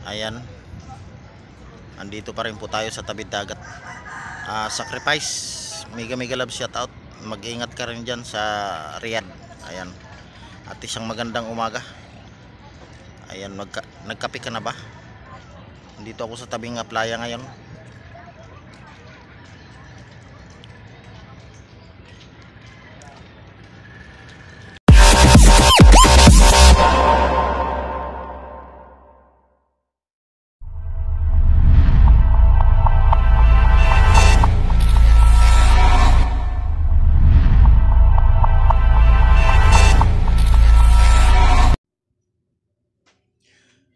Ayan, andito pa rin po tayo sa tabing dagat. Sacrifice, mega love shout out. Mag-ingat ka rin dyan sa Riyadh. Ayan, at isang magandang umaga. Ayan, nagkape ka na ba? Dito ako sa tabing playa ngayon.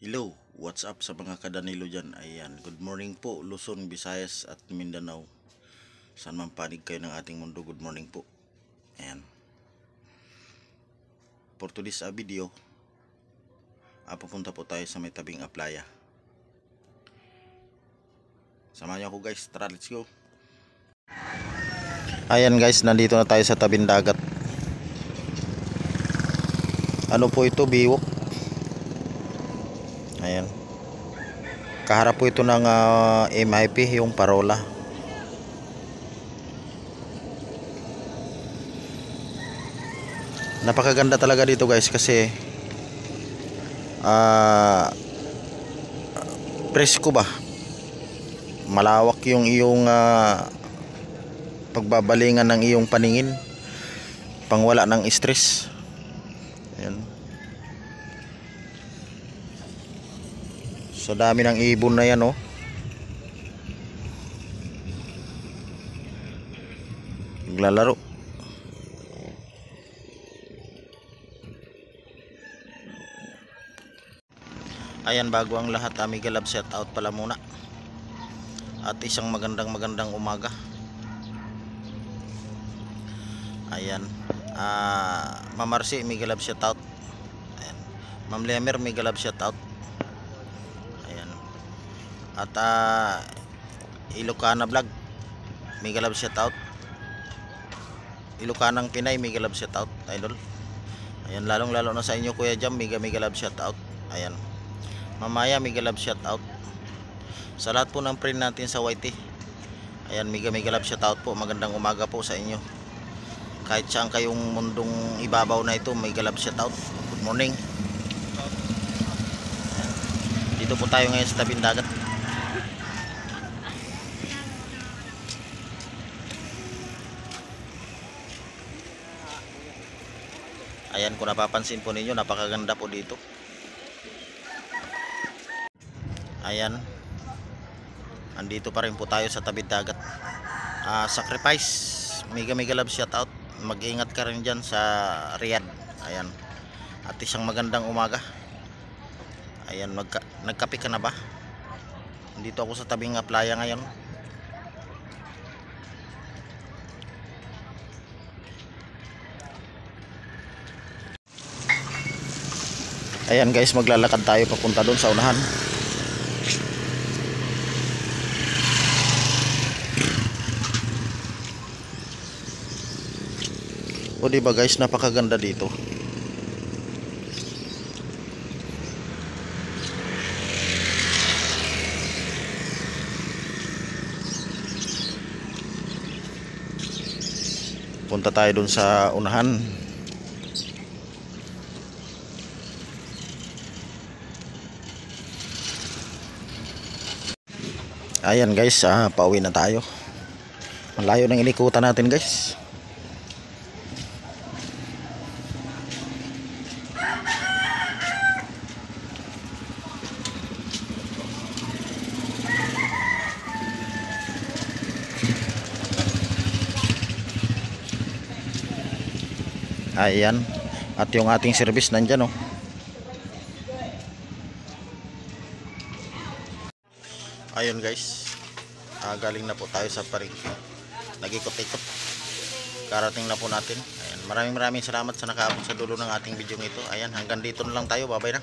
Hello, what's up sa mga kadanilo dyan? Ayan, good morning po Luzon, Visayas at Mindanao. Saan man panig kayo ng ating mundo, good morning po. Ayan, for today's video, pupunta po tayo sa may tabing playa. Samahan niyo ako guys, tara, let's go. Ayan guys, nandito na tayo sa tabing dagat. Ano po ito, biwok. Ayan, kaharap po ito ng MIP, yung parola. Napakaganda talaga dito guys, kasi presko ba, malawak yung iyong pagbabalingan ng iyong paningin, pangwala ng stress. Ayan, so dami ng ibon na yan, oh. Naglalaro. Ayan, bago ang lahat, mega love shout out pala muna. At isang magandang umaga. Ayan, Ma'am Marcy, mega love shout out. Ayan, Ma'am Lemer, mega love shout out. At Ilocana Vlog, mega love shout out. Ilocanang Pinay, mega love shout out, idol. Ayan, lalong lalo na sa inyo Kuya Jam, mega love shout out. Ayan, Mamaya, mega love shout out. Sa lahat po ng friend natin sa YT, ayan, mega love shout out po. Magandang umaga po sa inyo. Kahit saan kayong mundong ibabaw na ito, mega love shout out. Good morning. Ayan, dito po tayo ngayon sa tabing dagat. Ayan, kung napapansin po ninyo, napakaganda po dito. Ayan, andito pa rin po tayo sa tabing dagat. Sacrifice, mega love shout out. Mag-ingat ka rin dyan sa Riyadh. Ayan, at isang magandang umaga. Ayan, nagkape ka na ba? Dito ako sa tabing playa ngayon. Ayan guys, maglalakad tayo papunta doon sa unahan. O diba guys, napakaganda dito. Punta tayo doon sa unahan. Ayan guys, pauwi na tayo. Malayo nang inikutan natin guys. Ayan, at yung ating service nandyan, oh. Ayun guys, galing na po tayo sa paring, nag-ikot-ikot, karating na po natin. Ayan, maraming salamat sa nakaabot sa dulo ng ating video nito. Ayan, hanggang dito na lang tayo, bye bye na.